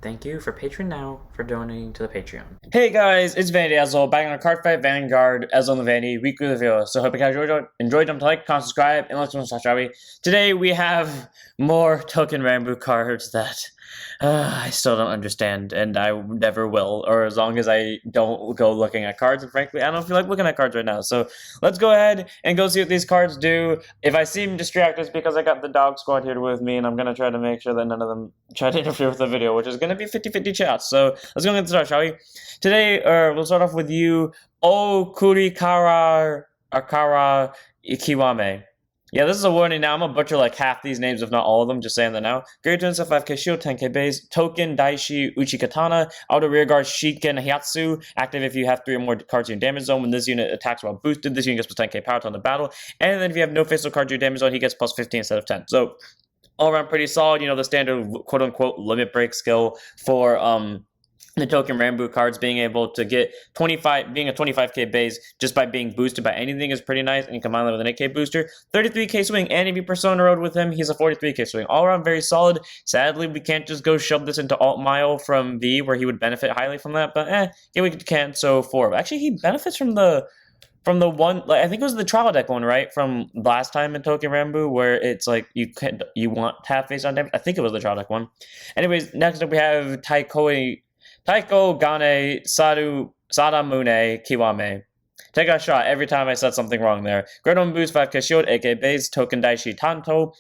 Thank you for Patreon now for donating to the Patreon. Hey guys, it's Vanity Ezel back on a card fight Vanguard Ezel on the Vanity weekly review. So hope you guys enjoyed them to like, comment, subscribe, and let's go Yari. Today we have more token Rambo cards that I still don't understand, and I never will, or as long as I don't go looking at cards. And frankly, I don't feel like looking at cards right now. So let's go ahead and go see what these cards do. If I seem distracted, it's because I got the dog squad here with me, and I'm gonna try to make sure that none of them try to interfere with the video, which is gonna be 50-50 chats. So let's go and get started, shall we? Today, we'll start off with you, Kurikara Akara Kiwame. Yeah, this is a warning now. I'm gonna butcher like half these names, if not all of them, just saying that now. Great turns at 5k shield, 10k base, token, Daishi, Uchikatana, auto rearguard, Shiken, Hyatsu, active if you have 3 or more cards in your damage zone. When this unit attacks while boosted, this unit gets plus 10k power to the battle. And then if you have no facial cards in your damage zone, he gets plus 15 instead of 10. So, all around pretty solid, you know, the standard quote-unquote limit break skill for, the token Rambo cards being able to get 25, being a 25k base just by being boosted by anything is pretty nice, and you combine that with an 8k booster, 33k swing, and if you Persona Road with him, he's a 43k swing. All around very solid. Sadly, we can't just go shove this into Alt Mile from V, where he would benefit highly from that, but yeah, we can, so 4. Actually, he benefits from the one, like, I think it was the trial deck one, right? From last time in Token Rambo, where it's like you want to have face on damage. I think it was the trial deck one. Anyways, next up we have Taiko Gane Sadamune Kiwame. Take a shot every time I said something wrong there. Great on boost 5k shield, 8k base, token Daishi Tanto.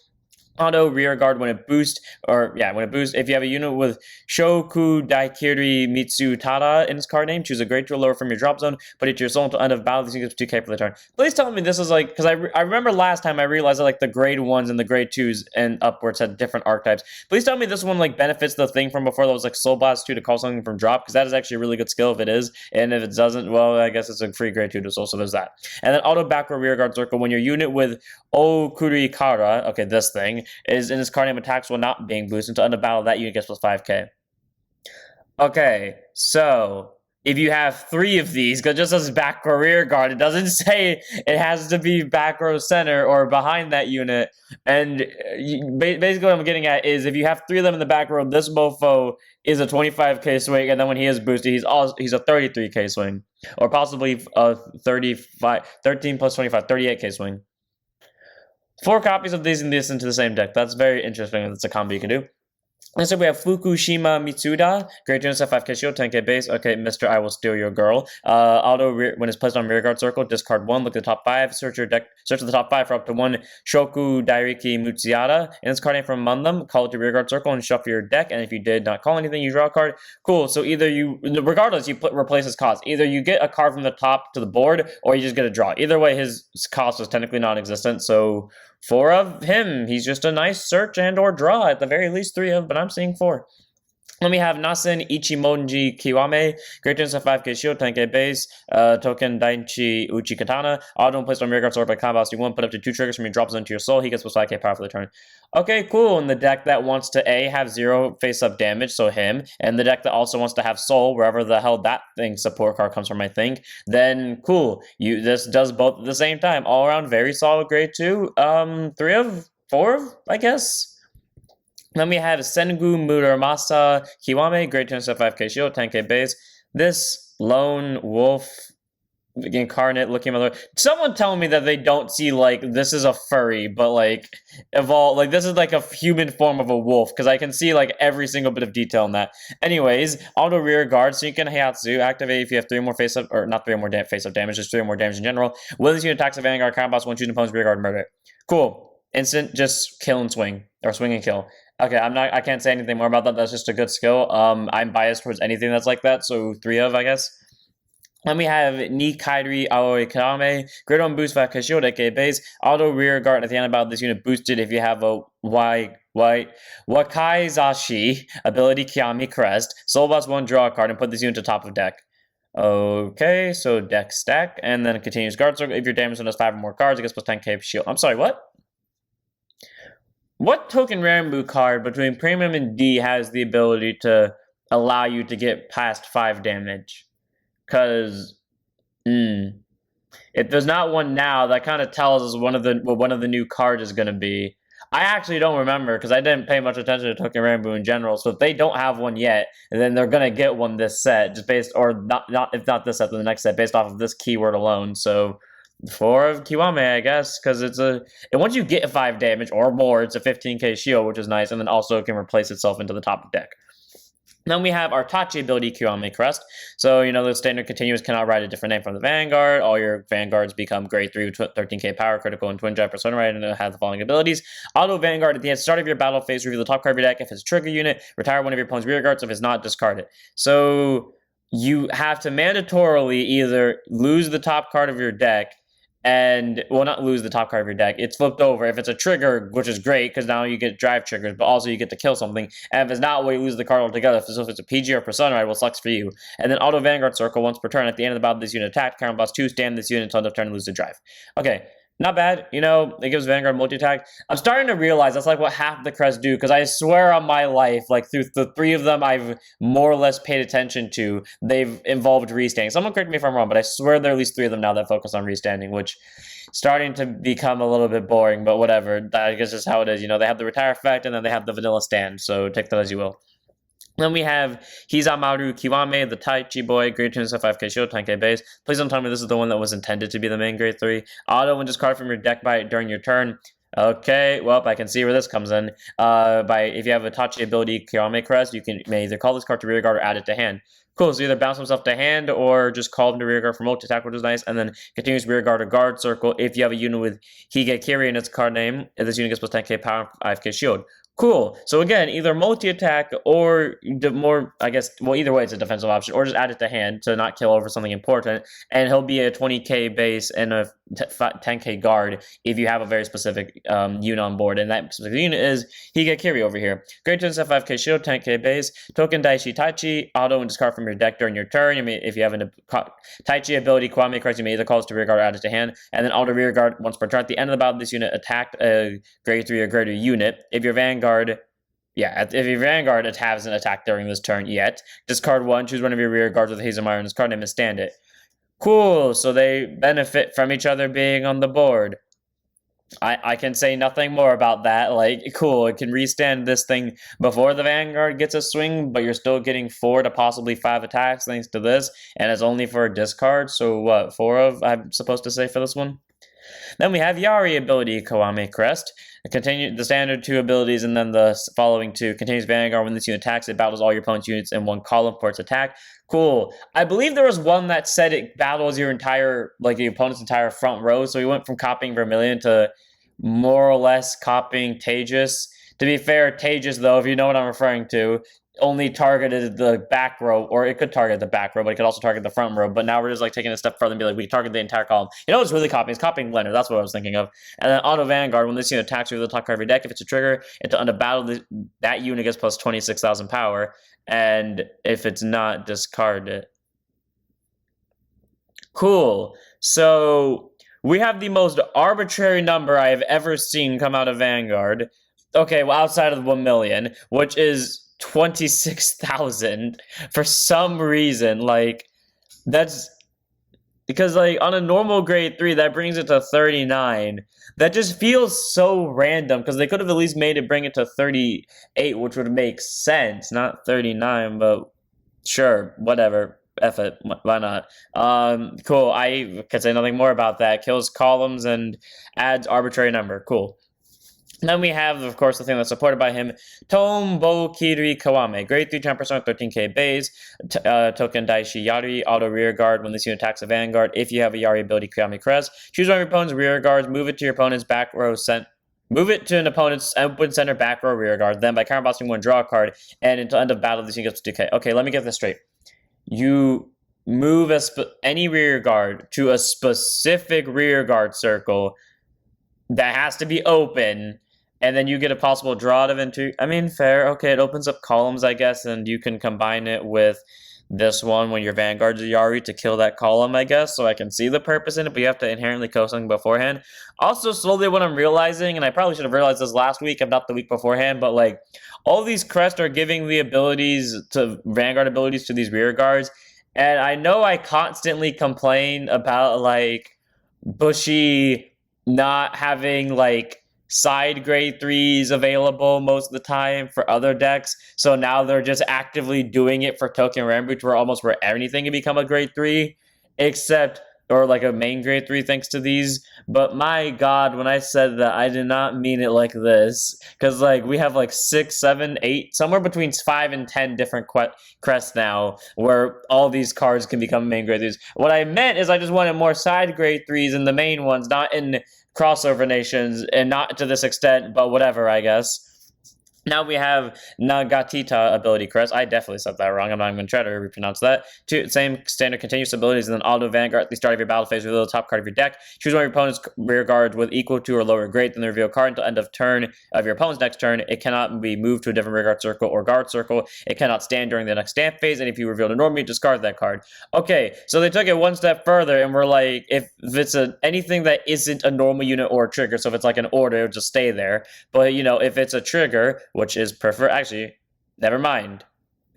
Auto rear guard when it boosts, if you have a unit with Shoku Daikiri Mitsu Tada in its card name, choose a grade 2 or lower from your drop zone, put it to your soul until end of battle, this gets 2k for the turn. Please tell me this is like, because I remember last time I realized that like the grade 1s and the grade 2s and upwards had different archetypes. Please tell me this one like benefits the thing from before that was like Soul Blast 2 to call something from drop, because that is actually a really good skill if it is, and if it doesn't, well, I guess it's a free grade 2 to soul, so there's that. And then auto backward rear guard circle when your unit with Okurikara, okay, this thing, is in his card name attacks while not being boosted until end of battle, that unit gets plus 5k. Okay, so if you have 3 of these, because it just says back row rear guard, it doesn't say it has to be back row center or behind that unit. And basically what I'm getting at is if you have 3 of them in the back row, this mofo is a 25k swing, and then when he is boosted, he's a 33k swing. Or possibly a 13 plus 25, 38k swing. 4 copies of these and this into the same deck. That's very interesting. That's a combo you can do. And so we have Fukushima Mitsuda, Great Genesis 5k shield, 10k base. Okay, Mr. I will steal your girl. When it's placed on rearguard circle, discard 1, look at the top 5, search your deck, search the top 5 for up to 1 Shoku Dairiki Mutsiata. And it's card name from among them, call it to rearguard circle and shuffle your deck. And if you did not call anything, you draw a card. Cool, so either you, regardless, you replace his cost. Either you get a card from the top to the board, or you just get a draw. Either way, his cost was technically non-existent, so 4 of him. He's just a nice search and or draw, at the very least 3 of, but I'm seeing 4. Then we have Nasen Ichimonji Kiwame, Great Genesis 5k shield, 10k base, token Daichi Uchikatana, auto placed on rearguard sword by combat, so you want to put up to 2 triggers from your drop zone to your soul, he gets plus 5k power for the turn. Okay, cool, in the deck that wants to have 0 face-up damage, so him, and the deck that also wants to have soul, wherever the hell that thing support card comes from, I think, then cool, this does both at the same time, all around very solid grade 2, 3 of 4, I guess. Then we have Sengu Muramasa Kiwame, Great Genesis 5k shield, 10k base. This lone wolf incarnate looking mother. Someone tell me that they don't see like this is a furry, but like evolve, like this is like a human form of a wolf, because I can see like every single bit of detail in that. Anyways, auto rear guard, so you can Hyatsu activate if you have 3 more face up, or not 3 more face up damage, just 3 more damage in general. When this unit attacks a Vanguard combos, one choose an opponent's rear guard murder. Cool. Instant, just kill and swing, or swing and kill. Okay, I can't say anything more about that. That's just a good skill. I'm biased towards anything that's like that, so 3 of, I guess. Then we have Nikairi Aoi Kame, Great on boost 5k shield, 8k base, auto rear guard at the end of battle. This unit boosted if you have a Wakaizashi ability Kiwame Crest, soul blast 1, draw a card, and put this unit to top of deck. Okay, so deck stack, and then continues guard circle. If your damage zone has 5 or more cards, it gets plus 10k shield. I'm sorry, what? What token Rambo card between Premium and D has the ability to allow you to get past 5 damage? Because, if there's not one now, that kind of tells us what one of the new cards is going to be. I actually don't remember because I didn't pay much attention to Token Rainbow in general. So if they don't have one yet, then they're gonna get one this set, just based or not if not this set, then the next set based off of this keyword alone. So 4 of Kiwame, I guess, because and once you get 5 damage or more, it's a 15k shield, which is nice, and then also it can replace itself into the top of deck. Then we have our Tachi ability, Kiwame Crest. So, the standard continuous cannot write a different name from the Vanguard. All your Vanguards become grade 3 with 13k power, critical, and twin jet persona right, and it has the following abilities. Auto Vanguard, at the start of your battle phase, reveal the top card of your deck. If it's a trigger unit, retire one of your opponent's rear guards. If it's not, discard it. So, you have to mandatorily either lose the top card of your deck not lose the top card of your deck. It's flipped over. If it's a trigger, which is great because now you get drive triggers, but also you get to kill something. And if it's not, well, you lose the card altogether. So if it's a PG or Persona Ride, well, sucks for you. And then Auto Vanguard Circle, once per turn, at the end of the battle, this unit attack, counterblast 2, stand this unit until end of turn and lose the drive. Okay. Not bad, it gives Vanguard multi-attack. I'm starting to realize that's like what half the Crest do, because I swear on my life, like through the 3 of them I've more or less paid attention to, they've involved restanding. Someone correct me if I'm wrong, but I swear there are at least 3 of them now that focus on restanding, which starting to become a little bit boring, but whatever. I guess that's how it is. They have the retire effect, and then they have the vanilla stand, so take that as you will. Then we have Hizamaru Kiwame, the Taichi boy, grade 2 5k shield, 10k base. Please don't tell me this is the one that was intended to be the main grade 3. Auto when discard from your deck during your turn. Okay, well, I can see where this comes in. If you have a Tachi ability Kiwame Crest, you may either call this card to rear guard or add it to hand. Cool, so either bounce himself to hand or just call him to rear guard for multi-attack, which is nice, and then continues rear guard or guard circle if you have a unit with Higekiri in its card name. If this unit gets plus 10k power, 5k shield. Cool. So again, either multi-attack or either way it's a defensive option, or just add it to hand to not kill over something important, and he'll be a 20k base and a 10k guard if you have a very specific unit on board, and that specific unit is Higekiri over here. Grade 2 5k shield, 10k base, token Daishi Taichi, auto and discard from your deck during your turn. If you have a Taichi ability, Kiwame Crest, you may either call this to rear guard or add it to hand, and then auto rear guard once per turn. At the end of the battle, this unit attacked a grade 3 or greater unit. If your Vanguard hasn't attacked during this turn yet, discard 1, choose one of your rear guards with Hizamaru and his card name and stand it. Cool, so they benefit from each other being on the board. I can say nothing more about that. Like, cool, it can restand this thing before the Vanguard gets a swing, but you're still getting 4 to possibly 5 attacks thanks to this, and it's only for a discard, so what, 4 of, I'm supposed to say for this one? Then we have Yari ability, Kiwame Crest. Continue the standard 2 abilities, and then the following 2. Continues Vanguard when this unit attacks. It battles all your opponent's units in one column for its attack. Cool. I believe there was one that said it battles your the opponent's entire front row. So we went from copying Vermilion to more or less copying Tejas. To be fair, Tejas, though, if you know what I'm referring to, only targeted the back row, or it could target the back row, but it could also target the front row. But now we're just taking a step further and be like, we target the entire column. It's really copying. It's copying Blender. That's what I was thinking of. And then Auto Vanguard, when this unit attacks you with the top card of your deck, if it's a trigger, into under battle, that unit gets plus 26,000 power. And if it's not, discard it. Cool. So we have the most arbitrary number I have ever seen come out of Vanguard. Okay, well, outside of the 1 million, which is 26,000 for some reason. That's because on a normal grade 3 that brings it to 39. That just feels so random, because they could have at least made it bring it to 38, which would make sense, not 39, but sure, whatever. F it, why not? Cool. I can say nothing more about that. Kills columns and adds arbitrary number. Cool. Then we have, of course, the thing that's supported by him, Tombo Kiri Kiwame. Grade 3 10%, 13k base. Token Daishi Yari. Auto rear guard when this unit attacks a Vanguard. If you have a Yari ability, Kiwame Crest. Choose one of your opponent's rear guards. Move it to your opponent's back row. Move it to an opponent's open center back row rear guard. Then by counterblasting 1, draw a card. And until end of battle, this unit gets to 2k. Okay, let me get this straight. You move any rear guard to a specific rear guard circle that has to be open, and then you get a possible draw out of into. I mean, fair. Okay, it opens up columns, I guess, and you can combine it with this one when your Vanguard's a Yari to kill that column, I guess. So I can see the purpose in it, but you have to inherently code something beforehand. Also, slowly what I'm realizing, and I probably should have realized this last week, if not the week beforehand, but all these Crest are giving the Vanguard abilities to these rear guards. And I know I constantly complain about Bushy not having side grade 3s available most of the time for other decks. So now they're just actively doing it for Token Ramboot where anything can become a grade 3, except or like a main grade 3 thanks to these. But my god, when I said that, I did not mean it like this. Because like we have like 6, 7, 8, somewhere between 5 and 10 different crests now where all these cards can become main grade 3s. What I meant is I just wanted more side grade 3s in the main ones, not in crossover nations, and not to this extent, but whatever, I guess. Now we have Nagatita ability crest. I definitely said that wrong. I'm not even going to try to repronounce that. Same standard continuous abilities, and then auto Vanguard at the start of your battle phase. Reveal the top card of your deck. Choose one of your opponent's rear guards with equal to or lower grade than the reveal card until end of turn of your opponent's next turn. It cannot be moved to a different rear guard circle or guard circle. It cannot stand during the next stand phase, and if you reveal a normally, discard that card. Okay, so they took it one step further, and we're like, if it's anything that isn't a normal unit or a trigger, so if it's like an order, it'll just stay there. But, you know, if it's a trigger, which is preferred. Actually, never mind.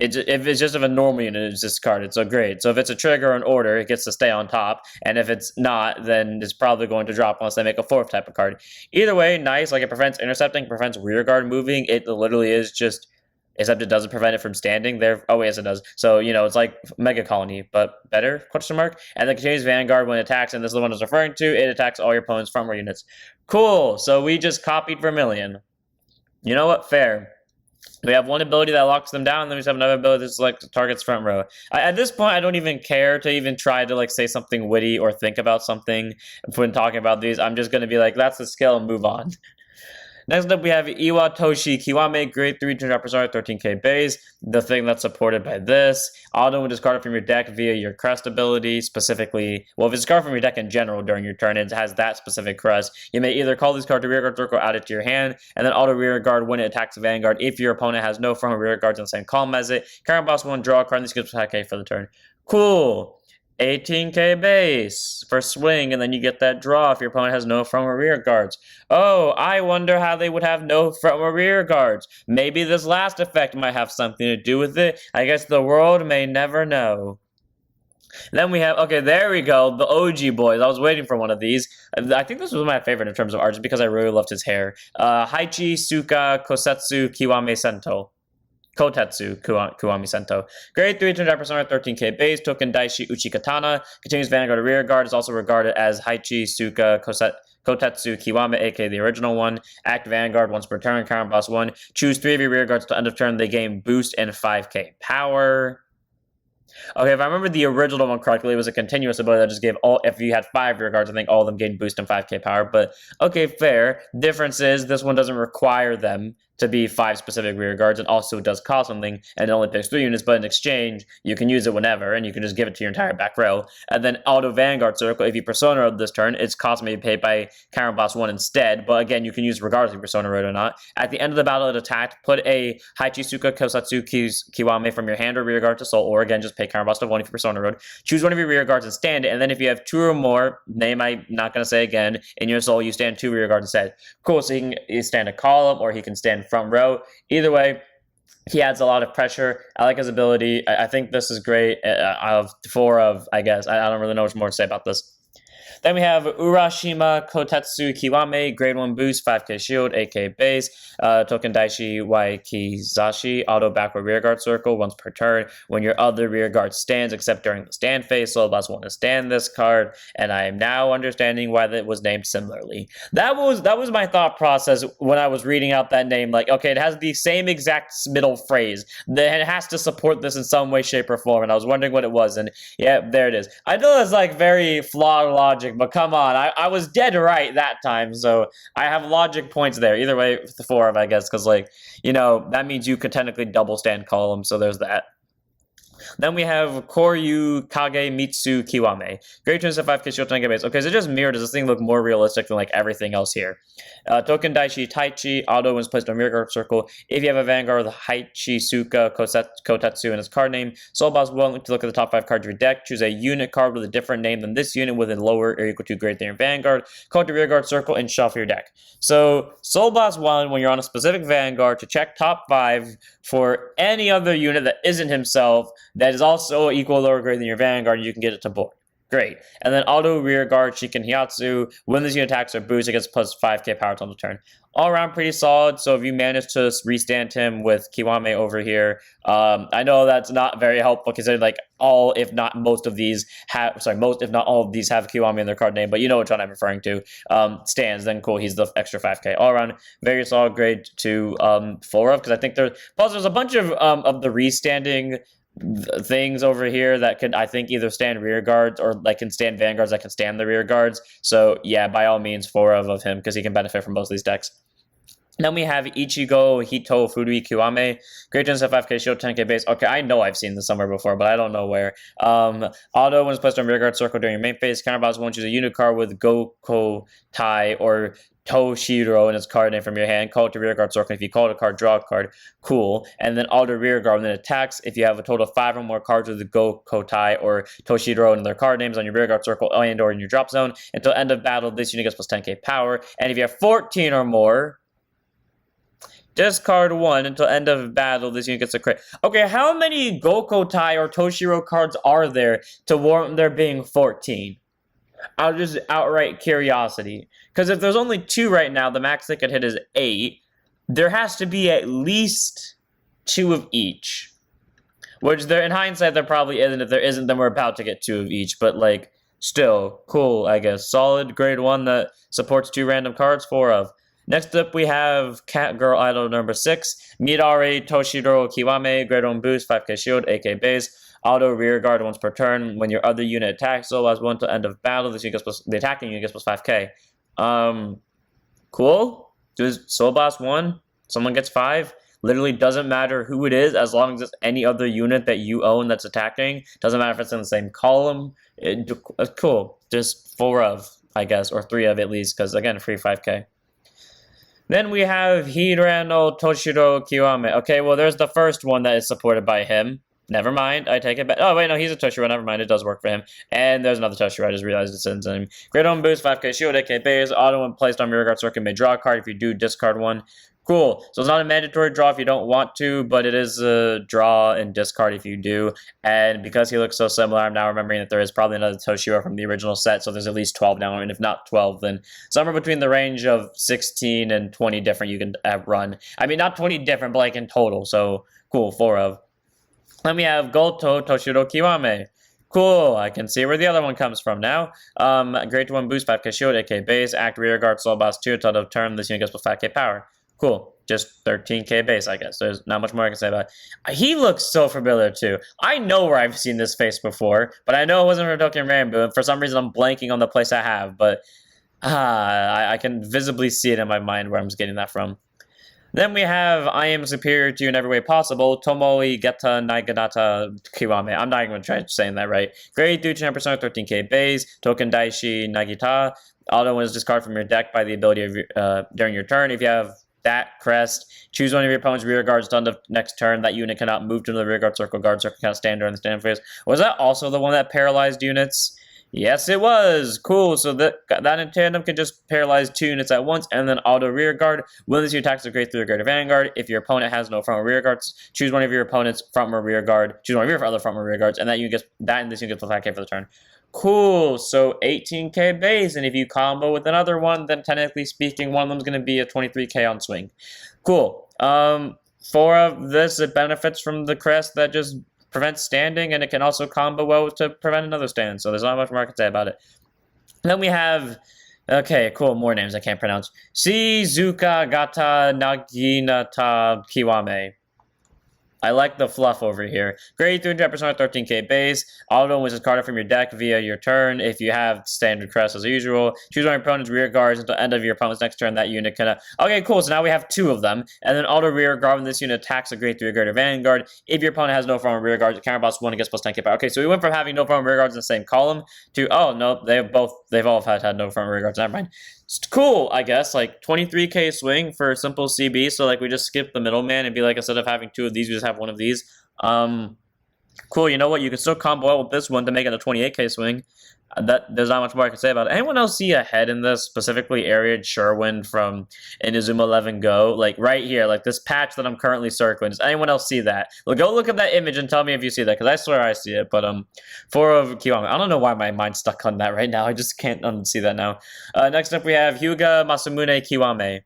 If it's just of a normal unit, it's discarded. So great. So if it's a trigger or an order, it gets to stay on top. And if it's not, then it's probably going to drop unless they make a 4th type of card. Either way, nice. Like it prevents intercepting, prevents rear guard moving. It literally is just, except it doesn't prevent it from standing there. Oh, yes, it does. So, you know, it's like Mega Colony, but better, question mark. And then continues Vanguard when it attacks, and this is the one I was referring to. It attacks all your opponent's front row units. Cool. So we just copied Vermilion. You know what? Fair. We have one ability that locks them down, and then we just have another ability that selects target's front row. At this point, I don't even care to even try to like say something witty or think about something when talking about these. I'm just going to be like, that's the skill, and move on. Next up, we have Iwatoshi Kiwame, grade 3, 200%, 13k base. The thing that's supported by this. Auto when discarded from your deck via your Crest ability, specifically. Well, if it's discarded from your deck in general during your turn, it has that specific Crest. You may either call this card to rear guard circle, add it to your hand, and then auto rear guard when it attacks Vanguard if your opponent has no front or rear guards in the same column as it. Current boss 1, draw a card, and this gives attack K for the turn. Cool. 18k base for swing, and then you get that draw if your opponent has no front or rear guards. Oh, I wonder how they would have no front or rear guards. Maybe this last effect might have something to do with it. I guess the world may never know. Then we have, okay, there we go, the OG boys. I was waiting for one of these. I think this was my favorite in terms of art, just because I really loved his hair. Haichi, Suka, Kosetsu, Kiwame Sento. Kotetsu, Kiwame Sento. Grade 3, 200%, 13k base. Token Daishi Uchi Katana. Continues Vanguard to rear guard. Is also regarded as Haichi, Suka, Kotetsu, Kiwame, aka the original one. Act Vanguard once per turn. Current boss 1. Choose 3 of your rear guards to end of turn. They gain boost and 5k power. Okay, if I remember the original one correctly, it was a continuous ability that just gave all, if you had 5 rear guards, I think all of them gained boost and 5k power. But, okay, fair. Difference is, this one doesn't require them to be 5 specific rear guards, and also it does cost something, and it only picks 3 units, but in exchange, you can use it whenever, and you can just give it to your entire back row. And then Auto Vanguard Circle, if you Persona Road this turn, its cost may be paid by Current Boss 1 instead, but again, you can use regardless if you Persona Road or not. At the end of the battle it attacked, put a Haichisuka Kosetsu Kiwame from your hand or rear guard to soul, or again, just pay Current Boss 1 if you Persona Road. Choose one of your rear guards and stand it, and then if you have 2 or more, name I'm not going to say again, in your soul, you stand 2 rear guards instead. Cool, so he can stand a column, or he can stand front row. Either way, he adds a lot of pressure. I like his ability. I think this is great. I guess. I don't really know much more to say about this. Then we have Urashima Kotetsu Kiwame, grade 1 boost, 5k shield, 8k base, Token Daishi Waikizashi, auto backward rear guard circle once per turn. When your other rear guard stands, except during the stand phase, so boss want to stand this card, and I am now understanding why that was named similarly. That was my thought process when I was reading out that name. Like, okay, it has the same exact middle phrase. Then it has to support this in some way, shape, or form, and I was wondering what it was, and yeah, there it is. I know that's like very flawed logic, but come on, I was dead right that time, so I have logic points there. Either way, the 4 of, I guess, because, like, you know, that means you could technically double stand column, so there's that. Then we have Koryu Kage Mitsu Kiwame. Grade 275 Kishio Tenga base. Okay, so just mirror. Does this thing look more realistic than like everything else here? Token Daishi Taichi. Auto when placed on rear guard circle. If you have a Vanguard with Haichi Suka Kotetsu in its card name, Soul Boss will to look at the top 5 cards of your deck. Choose a unit card with a different name than this unit with a lower or equal to grade 3 in Vanguard. Call to rear guard circle and shuffle your deck. So Soul Boss 1, when you're on a specific Vanguard, to check top 5 for any other unit that isn't himself, that is also equal or lower grade than your Vanguard, you can get it to board. Great. And then auto rear guard Shiken Hyatsu. When this unit attacks or boosts, it gets plus 5k power on the turn. All around pretty solid. So if you manage to restand him with Kiwame over here, I know that's not very helpful considering like all, if not most of these have, most if not all of these have Kiwame in their card name, but you know which one I'm referring to. Stands, then cool, he's the extra 5k. All around, very solid grade to 4 of, because I think there's a bunch of the restanding things over here that could, I think, either stand rear guards or like can stand vanguards that can stand the rear guards. So yeah, by all means, 4 of him because he can benefit from both of these decks. Then we have Ichigo, Hito, Furui, Kiwame. Great Gen 5k shield, 10k base. Okay, I know I've seen this somewhere before, but I don't know where. Auto, when it's placed on rear guard circle during your main phase, counterbalance won't choose a unit card with Goko Tai or Toshiro in its card name from your hand. Call it to rear guard circle. If you call it a card, draw a card. Cool. And then auto rear guard when it attacks. If you have a total of 5 or more cards with the Goko Tai or Toshiro in their card names on your rear guard circle and or in your drop zone, until end of battle, this unit gets plus 10k power. And if you have 14 or more, discard 1 until end of battle. This unit gets a crit. Okay, how many Goko Tai or Toshiro cards are there to warrant there being 14? Out of just outright curiosity. Because if there's only 2 right now, the max they could hit is 8. There has to be at least 2 of each. Which there, in hindsight, there probably isn't. If there isn't, then we're about to get 2 of each. But like, still, cool, I guess. Solid, grade 1 that supports 2 random cards, 4 of. Next up, we have Cat Girl Idol number 6. Midare Toshiro Kiwame, grade 1 boost, 5k shield, 8k base. Auto rear guard once per turn. When your other unit attacks, so last 1 till end of battle, this unit gets plus, the attacking unit gets plus 5k. Cool. Do Soul Blast 1. Someone gets 5. Literally doesn't matter who it is, as long as it's any other unit that you own that's attacking. Doesn't matter if it's in the same column. Cool. Just 4 of, I guess, or 3 of at least, because again, free 5k. Then we have Hirano Toshiro Kiwame. Okay, well, there's the first one that is supported by him. Never mind, I take it back. Oh, wait, no, he's a Toshiro. Never mind, it does work for him. And there's another Toshiro. I just realized it's in him. Great on boost, 5k shield, 8k base. Auto when placed on rear guard circle may draw a card. If you do, discard 1. Cool. So it's not a mandatory draw if you don't want to, but it is a draw and discard if you do. And because he looks so similar, I'm now remembering that there is probably another Toshiro from the original set, so there's at least 12 now, and if not 12, then somewhere between the range of 16 and 20 different you can run. I mean, not 20 different, but like in total, so cool, 4 of. Then we have Goto Toshiro Kiwame. Cool, I can see where the other one comes from now. Great 1 boost, 5k shield, 8k base, act rear guard, soul boss 2, until end of turn, this unit gets plus 5k power. Cool. Just 13k base, I guess. There's not much more I can say about it. He looks so familiar, too. I know where I've seen this face before, but I know it wasn't for Tokyo Rainbow, and for some reason I'm blanking on the place I have, but I can visibly see it in my mind where I'm getting that from. Then we have I am superior to you in every way possible, Tomoe Geta Naiganata Kiwame. I'm not even going to try saying that right. Grade 3 10%, 13k base, Token Daishi Nagita. Auto when is discard from your deck by the ability of during your turn. If you have that Crest, choose one of your opponent's rear guards done the next turn. That unit cannot move to the rear guard circle cannot stand during the stand phase. Was that also the one that paralyzed units? Yes, it was. Cool. So that in tandem can just paralyze 2 units at once, and then auto rear guard. When this unit attacks a grade 3 rear guard or vanguard, if your opponent has no front or rear guards, choose one of your opponent's front or rear guard. Choose one of your other front or rear guards, and that unit gets and this unit gets plus 5k for the turn. Cool, so 18k base, and if you combo with another one, then technically speaking, one of them is going to be a 23k on swing. Cool. 4 of this, it benefits from the crest that just prevents standing, and it can also combo well to prevent another stand, so there's not much more I can say about it. Then we have, okay, cool, more names I can't pronounce. Shizuka Gata Naginata Kiwame. I like the fluff over here. Grade 300%, 13k base. Auto which is carded from your deck via your turn. If you have standard crest as usual, choose one of your opponent's rear guards until end of your opponent's next turn. That unit can. Okay, cool. So now we have 2 of them. And then auto rear guard when this unit attacks a grade 3 guard or vanguard. If your opponent has no front or rear guards, counterboss 1 gets plus 10k power. Okay, so we went from having no front or rear guards in the same column to no, they've all had no front or rear guards. Never mind. It's cool, I guess, like 23k swing for simple CB, so like we just skip the middleman and be like, instead of having 2 of these, we just have 1 of these. Cool, you know what, you can still combo out with this one to make it a 28k swing. There's not much more I can say about it. Anyone else see a head in this, specifically Ariad Sherwin from Inazuma 11 Go? Like right here, like this patch that I'm currently circling. Does anyone else see that? Well, go look at that image and tell me if you see that, because I swear I see it. But 4 of Kiwame. I don't know why my mind's stuck on that right now. I just can't unsee that now. Next up we have Hyuuga, Masamune, Kiwame.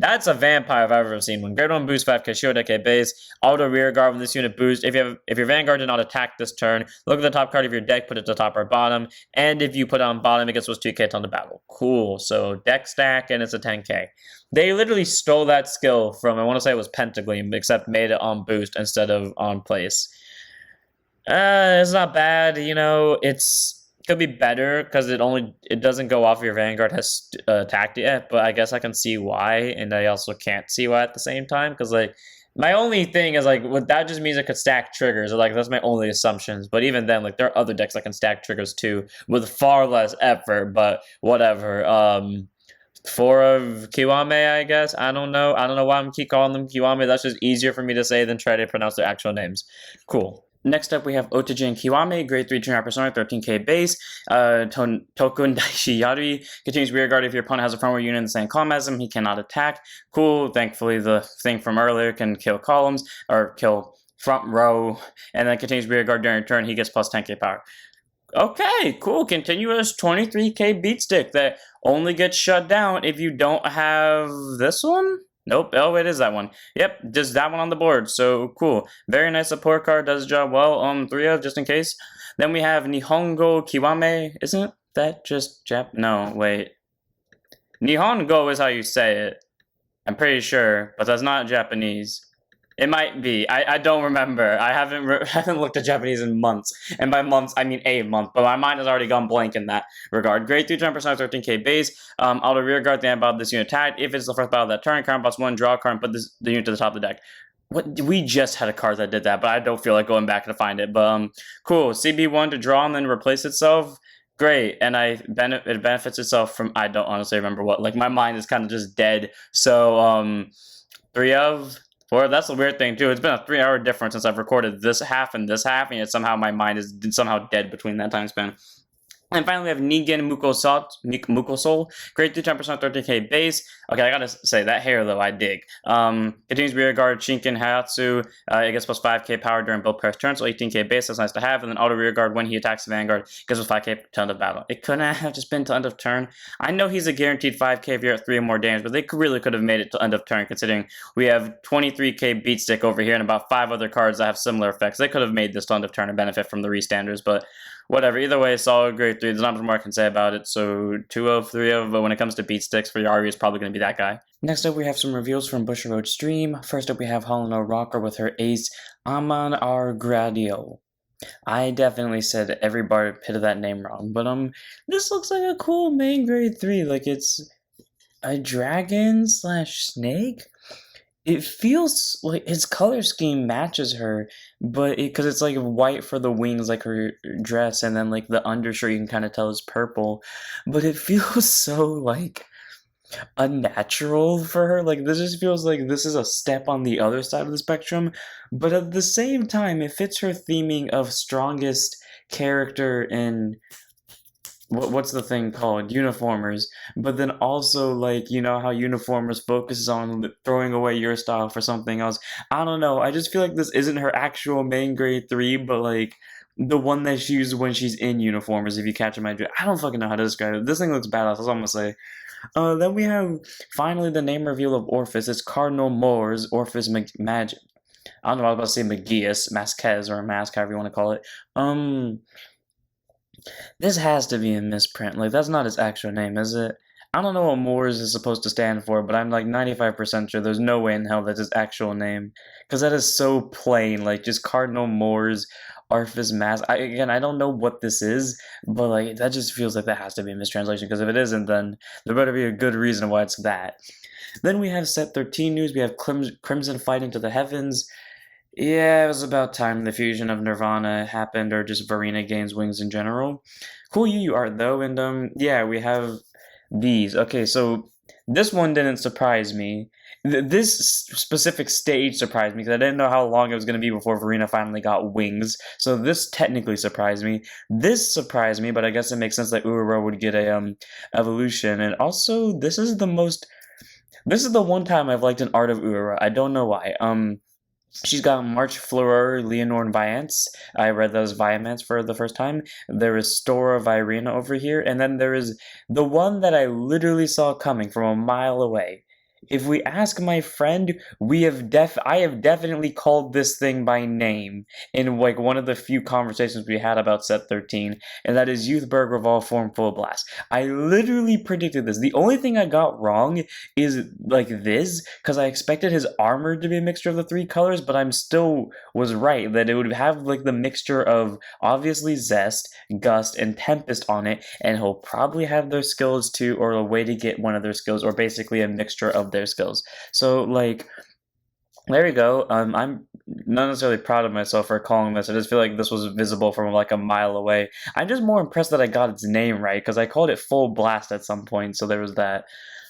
That's a vampire if I've ever seen one. Grade 1 boost 5k shield decay base. Auto rear guard when this unit boost. If your Vanguard did not attack this turn, look at the top card of your deck, put it to top or bottom. And if you put it on bottom, it gets plus 2k on the battle. Cool. So deck stack and it's a 10k. They literally stole that skill from, I want to say it was Pentagleam, except made it on boost instead of on place. It's not bad, you know, could be better because it doesn't go off your Vanguard has attacked yet, but I guess I can see why, and I also can't see why at the same time, because like my only thing is like that just means it could stack triggers, or like that's my only assumptions. But even then, like there are other decks that can stack triggers too with far less effort, but whatever. 4 of Kiwame, I guess. I don't know why I'm keep calling them Kiwame. That's just easier for me to say than try to pronounce their actual names. Cool. Next up, we have Otoji and Kiwame, grade 3 Trainer Persona, 13k base. Tokun Daishi Yari continues rear guard. If your opponent has a front row unit in the same column as him, he cannot attack. Cool. Thankfully, the thing from earlier can kill columns, or kill front row, and then continues rear guard during turn. He gets plus 10k power. Okay, cool. Continuous 23k beat stick that only gets shut down if you don't have this one? Nope. Oh, it is that one. Yep, just that one on the board. So cool. Very nice support card. Does the job well. 3 of, just in case. Then we have Nihongo Kiwame. Isn't that just No, wait. Nihongo is how you say it. I'm pretty sure, but that's not Japanese. It might be. I don't remember. I haven't looked at Japanese in months. And by months, I mean a month. But my mind has already gone blank in that regard. Grade 3 10% 13k base. Auto rear guard the about this unit tagged. If it's the first battle of that turn, card plus 1, draw a card, and put the unit to the top of the deck. What? We just had a card that did that, but I don't feel like going back to find it. But cool. CB1 to draw and then replace itself. Great, and it benefits itself from, I don't honestly remember what. Like, my mind is kind of just dead. So, 3 of... Or that's a weird thing too. It's been a 3-hour difference since I've recorded this half, and yet somehow my mind is somehow dead between that time span. And finally, we have Ningen Mukosol, grade 2 10% 13k base. Okay, I gotta say, that hair though, I dig. Continues rear guard, Shinken Hayatsu. It gets plus 5k power during both press turns, so 18k base, that's nice to have. And then auto rear guard when he attacks the Vanguard, gets plus 5k to end of battle. It couldn't have just been to end of turn. I know he's a guaranteed 5k if you're at 3 or more damage, but they really could have made it to end of turn, considering we have 23k beat stick over here and about 5 other cards that have similar effects. They could have made this to end of turn and benefit from the restanders, but whatever. Either way, solid grade 3. There's not much more I can say about it. So 2 of 3 of, but when it comes to beat sticks for Yari, it's probably going to be that guy. Next up, we have some reveals from Busher Road Stream. First up, we have Halona Walker with her ace, Amanagradio. I definitely said every bit of that name wrong, but this looks like a cool main grade 3. Like, it's a dragon / snake. It feels like his color scheme matches her, but because it's like white for the wings, like her dress, and then like the undershirt you can kind of tell is purple, but it feels so like unnatural for her. Like, this just feels like this is a step on the other side of the spectrum, but at the same time, it fits her theming of strongest character in what's the thing called? Uniformers. But then also, like, you know how Uniformers focuses on throwing away your style for something else. I don't know. I just feel like this isn't her actual main grade 3, but like the one that she uses when she's in Uniformers, if you catch my drift. I don't fucking know how to describe it. This thing looks badass, that's all I'm gonna say. Then we have finally the name reveal of Orphis. It's Cardinal Moore's Orphis Magic. I don't know, I was about to say Magius, Masquez, or Mask, however you want to call it. This has to be a misprint. Like, that's not his actual name, is it? I don't know what Moores is supposed to stand for, but I'm like 95% sure there's no way in hell that's his actual name. Because that is so plain. Like, just Cardinal Moore's Orphis Mask. Again, I don't know what this is, but like that just feels like that has to be a mistranslation. Because if it isn't, then there better be a good reason why it's that. Then we have set 13 news. We have Crimson Fighting to the Heavens. Yeah, it was about time the fusion of Nirvana happened, or just Varina gains wings in general. Cool Yu art though, and yeah, we have these. Okay, so This one didn't surprise me. This specific stage surprised me because I didn't know how long it was going to be before Verena finally got wings. So this technically surprised me. This surprised me, but I guess it makes sense that Urara would get a evolution. And also, this is the one time I've liked an art of Urara. I don't know why. She's got March Fleur, Leonore, and Viance. I read those Viamants for the first time. There is Stora Virena over here, and then there is the one that I literally saw coming from a mile away. If we ask my friend, I have definitely called this thing by name in like one of the few conversations we had about set 13, and that is Youthberg Revolve Form Full Blast. I literally predicted this. The only thing I got wrong is like this, because I expected his armor to be a mixture of the three colors, but I'm still was right that it would have like the mixture of obviously Zest, Gust, and Tempest on it, and he'll probably have their skills too, or a way to get one of their skills, or basically a mixture of their skills. So like there you go. I'm not necessarily proud of myself for calling this. I just feel like this was visible from like a mile away. I'm just more impressed that I got its name right because I called it Full Blast at some point, so there was that.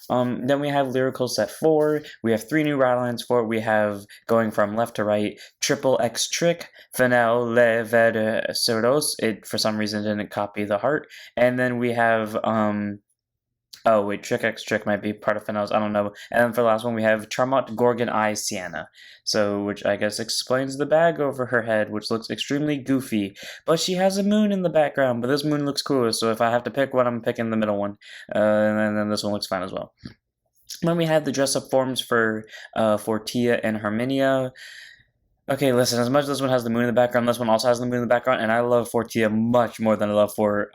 Then we have Lyrical Set 4. We have 3 new ride lines for it. We have, going from left to right, Triple X Trick, Finale Le Ver Cerdos. It, for some reason, didn't copy the heart. And then we have, oh wait, Trick X Trick might be part of Finals, I don't know. And then for the last one, we have Charmant Gorgon Eye Sienna. So, which I guess explains the bag over her head, which looks extremely goofy. But she has a moon in the background, but this moon looks cooler, so if I have to pick one, I'm picking the middle one. And then this one looks fine as well. Then we have the dress-up forms for Tia and Herminia. Okay, listen, as much as this one has the moon in the background, this one also has the moon in the background, and I love Fortia much more than I love for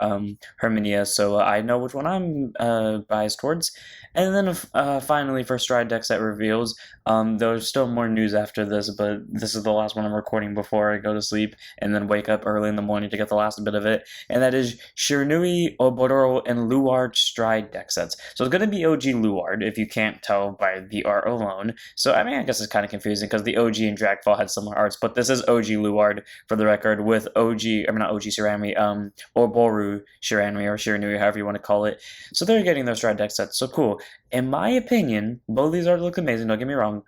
Herminia, so I know which one I'm biased towards. And then finally, for Stride deck set reveals, there's still more news after this, but this is the last one I'm recording before I go to sleep, and then wake up early in the morning to get the last bit of it, and that is Shiranui, Oboro, and Luard Stride deck sets. So it's going to be OG Luard, if you can't tell by the art alone. So, I mean, I guess it's kind of confusing, because the OG and Dragfall had similar arts, but this is OG Luard, for the record, with not OG Shiranui, Oboru Shiranui, or Shiranui, however you want to call it. So they're getting their Stride deck sets, so cool. In my opinion, both these art look amazing, don't get me wrong.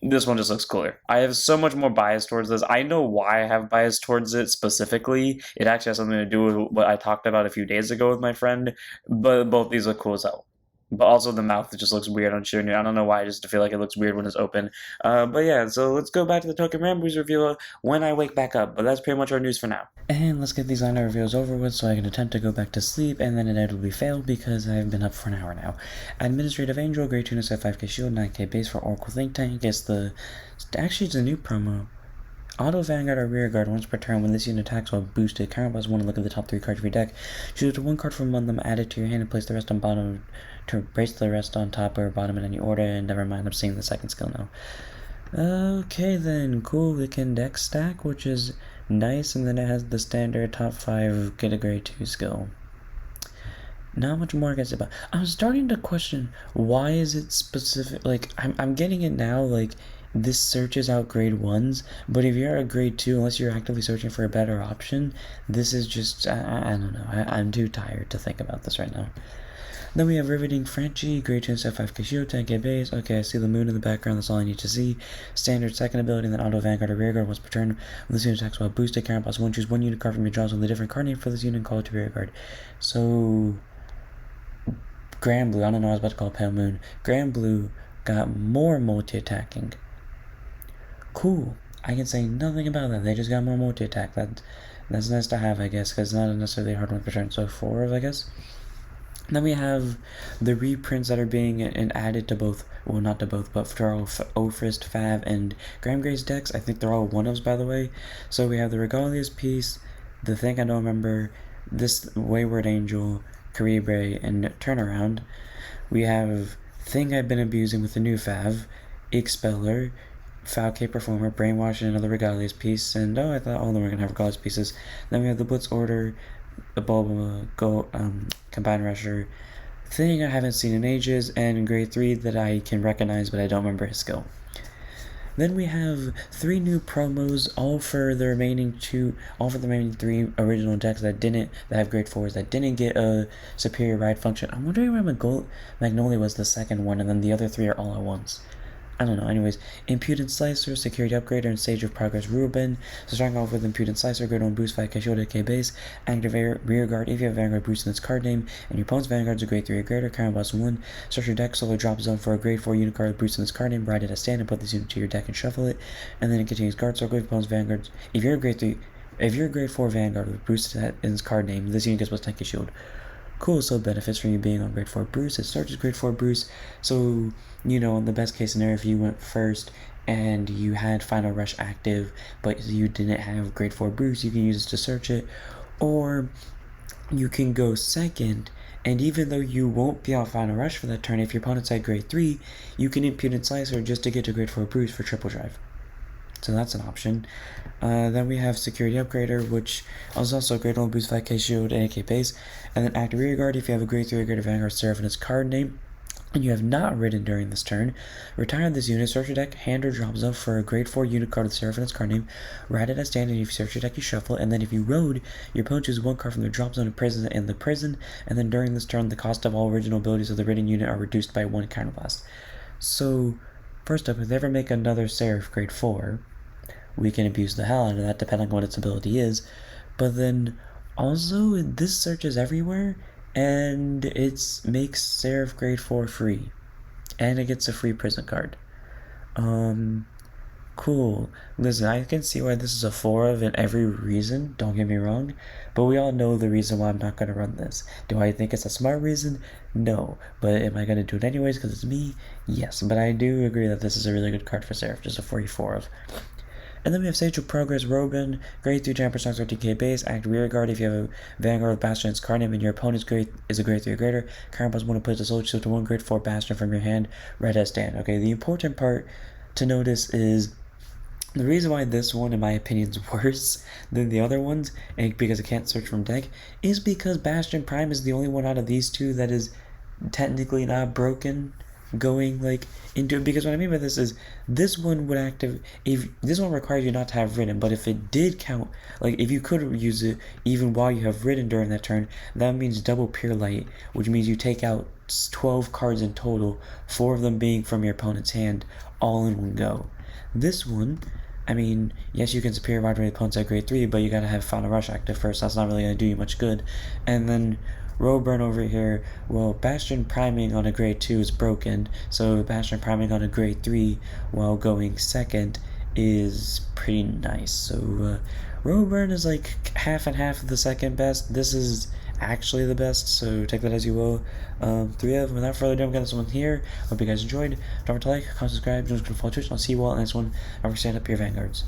This one just looks cooler. I have so much more bias towards this. I know why I have bias towards it specifically. It actually has something to do with what I talked about a few days ago with my friend, but both these look cool as hell. But also the mouth just looks weird on Shiranui. I don't know why, I just feel like it looks weird when it's open. But yeah, so let's go back to the Token Ramboos reveal when I wake back up. But that's pretty much our news for now. And let's get these line reveals over with so I can attempt to go back to sleep and then inevitably fail because I've been up for an hour now. Administrative Angel, Great Tuna set 5k shield, 9k base for Oracle Think Tank. It's a new promo. Auto Vanguard or Rear Guard once per turn. When this unit attacks while boosted, counterblast one and look at the top 3 cards of your deck. Choose one card from among them, add it to your hand, and place the rest on bottom to place the rest on top or bottom in any order. And never mind, I'm seeing the second skill now. Okay then, cool. It can deck stack, which is nice, and then it has the standard top 5 get a grade 2 skill. Not much more I can say about. I'm starting to question why is it specific. Like I'm getting it now. Like this searches out grade 1s, but if you're at a grade 2, unless you're actively searching for a better option, this is just I don't know. I'm too tired to think about this right now. Then we have Riveting Frenchie, Great Chance at 5k shield, 10k base. Okay, I see the moon in the background, that's all I need to see. Standard second ability, and then Auto Vanguard or Rear Guard once per turn. When this unit attacks while boosted, counterblast one, choose one unit card from your draws with a different card name for this unit and call it to Rear Guard. So Grand Blue, I don't know, I was about to call it Pale Moon. Grand Blue got more multi-attacking. Cool. I can say nothing about that. They just got more multi-attack. That's nice to have, I guess, because it's not necessarily a hard one per turn. So 4 of, I guess. Then we have the reprints that are being added to both, well, not to both, but for all Ofrist, Fav, and Graham Gray's decks. I think they're all one-ofs, by the way. So we have the Regalia's Piece, the Thing I Don't Remember, this Wayward Angel, Caribre, and Turnaround. We have Thing I've Been Abusing with the new Fav, Expeller, Falke Performer, Brainwash, and another Regalia's Piece. And I thought all of them were going to have Regalia's Pieces. Then we have the Blitz Order, the Bulba, Combine Rusher, Thing I haven't seen in ages, and grade 3 that I can recognize but I don't remember his skill. Then we have 3 new promos, all for the remaining 3 original decks that have grade 4s that didn't get a superior ride function. I'm wondering why Magnolia was the second one, and then the other 3 are all at once. I don't know. Anyways, Impudent Slicer, Security Upgrader, and Stage of Progress Ruben. So starting off with Impudent Slicer, grade 1 boost 5k shield, K base. Activate Rear Guard if you have Vanguard boost in its card name, and your opponent's Vanguard is a grade 3 or greater, Crown Boss 1. Search your deck, solo drop zone for a grade 4 unit card with boost in its card name, ride it as stand, and put this unit to your deck and shuffle it. And then it continues guard circle if your opponent's Vanguard. If you're a grade 4 Vanguard with boost in its card name, this unit gets plus 10k shield. Cool, so benefits from you being on grade 4 Bruce. It starts as grade 4 Bruce, so, in the best case scenario, if you went first and you had Final Rush active, but you didn't have grade 4 Bruce, you can use this to search it. Or you can go second, and even though you won't be on Final Rush for that turn, if your opponent's at grade 3, you can Impudent Slicer just to get to grade 4 Bruce for triple drive. So that's an option. Then we have Security Upgrader, which is also grade 1 boost 5k shield and 8k base. And then Active Rear Guard if you have a grade 3 or greater Vanguard Seraph in its card name, and you have not ridden during this turn. Retire this unit, search your deck, hand or drop zone for a grade 4 unit card with Seraph in its card name, ride it as standing. If you search your deck, you shuffle, and then if you rode, your opponent chooses 1 card from their drop zone of prison and the prison, and then during this turn, the cost of all original abilities of the ridden unit are reduced by 1 counterblast. So, first up, if they ever make another Seraph grade 4, we can abuse the hell out of that depending on what its ability is. But then also this searches everywhere, and it makes Seraph grade 4 free, and it gets a free prison card. Cool. Listen, I can see why this is a 4 of in every reason, don't get me wrong, but we all know the reason why I'm not going to run this. Do I think it's a smart reason? No. But am I going to do it anyways because it's me? Yes. But I do agree that this is a really good card for Seraph, just a 44 of. And then we have Stage of Progress Robin, grade 3 jumper stocks 13k base, act rear guard if you have a Vanguard with Bastion in its card name and your opponent's grade is a grade 3 or greater. Current plus 1 to put the soldier to 1 grade 4 Bastion from your hand, red as stand. Okay, the important part to notice is the reason why this one, in my opinion, is worse than the other ones, and because it can't search from deck, is because Bastion Prime is the only one out of these two that is technically not broken going into it. Because what I mean by this is this one would active if this one requires you not to have ridden, but if it did count, if you could use it even while you have ridden during that turn, that means double Pure Light, which means you take out 12 cards in total, 4 of them being from your opponent's hand, all in one go. This one, I mean, yes, you can superior ride with opponents at grade 3, but you gotta have Final Rush active first. That's not really gonna do you much good. And then Roburn over here, well, Bastion priming on a grade 2 is broken, so Bastion priming on a grade 3 while going second is pretty nice. So Roburn is half and half of the second best. This is actually the best, so take that as you will. 3 of them. Without further ado, I'm getting this one here. Hope you guys enjoyed. Don't forget to like, comment, subscribe, don't forget to follow Twitch, and I'll see you all in the next one. Ever stand up your Vanguards.